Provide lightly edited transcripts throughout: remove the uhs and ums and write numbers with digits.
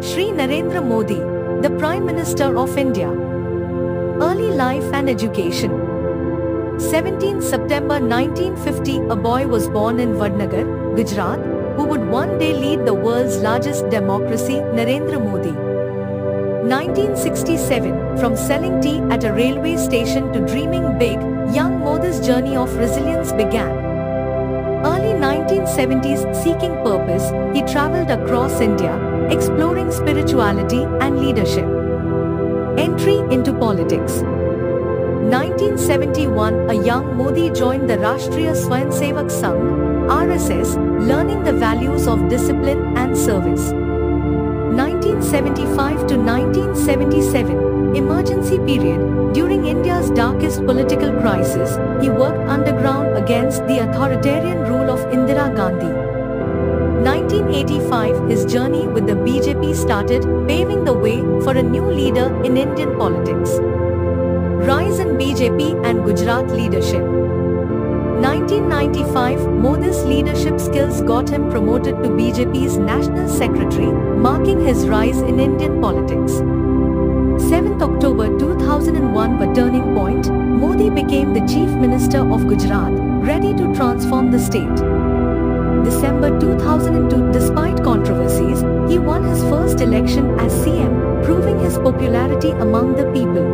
Shri Narendra Modi, the Prime Minister of India. Early life and education. 17 September 1950, a boy was born in Vadnagar, Gujarat, who would one day lead the world's largest democracy, Narendra Modi. 1967, from selling tea at a railway station to dreaming big, young Modi's journey of resilience began. Early 1970s, seeking purpose, he travelled across India, exploring spirituality and leadership. Entry into politics. 1971, a young Modi joined the Rashtriya Swayamsevak Sangh, RSS, learning the values of discipline and service. 1975 to 1977, emergency period, during India's darkest political crisis, he worked underground against the authoritarian rule of Indira Gandhi. 1985, his journey with the BJP started, paving the way for a new leader in Indian politics. Rise in BJP and Gujarat leadership. 1995, Modi's leadership skills got him promoted to BJP's National Secretary, marking his rise in Indian politics. 7th October 2001 were turning point. Modi became the Chief Minister of Gujarat, ready to transform the state. December 2002, despite controversies, he won his first election as CM, proving his popularity among the people.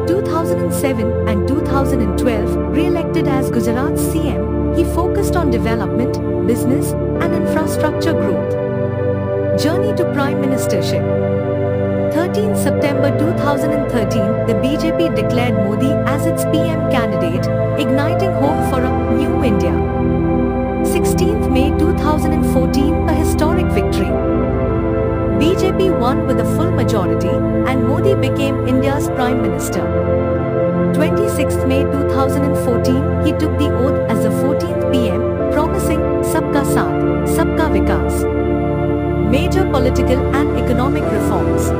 2007 and 2012, re-elected as Gujarat's CM, he focused on development, business and infrastructure growth. Journey to Prime Ministership. 13 September 2013, the BJP declared Modi as its PM candidate, igniting hope for a new India. 16th May 2014, a historic victory. BJP won with a full majority and Modi became India's Prime Minister. 26th May 2014, he took the oath as the 14th PM, promising Sabka Saath, Sabka Vikas. Major political and economic reforms.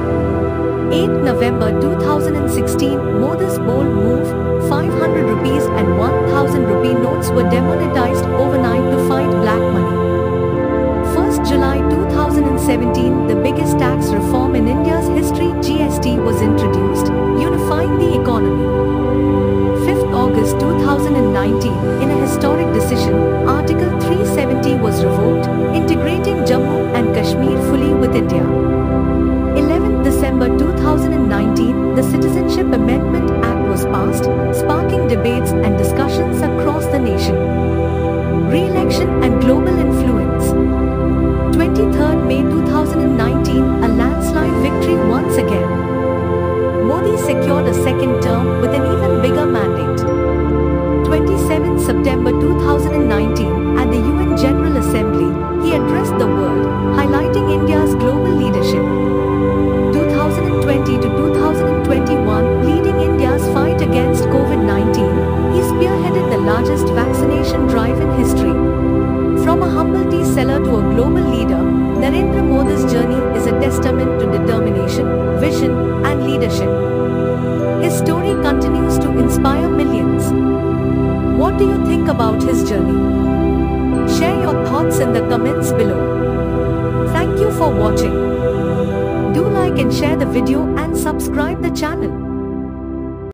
8 November 2016, Modi's bold move, 500 rupees and 1000 rupee notes were demonetized overnight to fight black money. 1st July 2017, the biggest tax reform in India's history, GST, was introduced, unifying the economy. 5th August 2019, in a historic decision, Article 370 was revoked, integrating Jammu and Kashmir fully with India. 11th December 2019, the Citizenship Amendment Act was passed, sparking debates and discussions across the nation. Re-election and global influence. 23rd May 2019, a landslide victory once again. Modi secured a second term with an even bigger mandate. 27 September 2019, at the UN General Assembly, he addressed the world, highlighting India's global leadership. 2020 to 2021, leading India's fight against COVID-19, he spearheaded the largest vaccination drive in history. From a humble tea seller to a global leader, Narendra Modi's journey is a testament to determination, vision, and leadership. His story continues to inspire millions. What do you think about his journey? Share your thoughts in the comments below. Thank you for watching. Do like and share the video and subscribe the channel.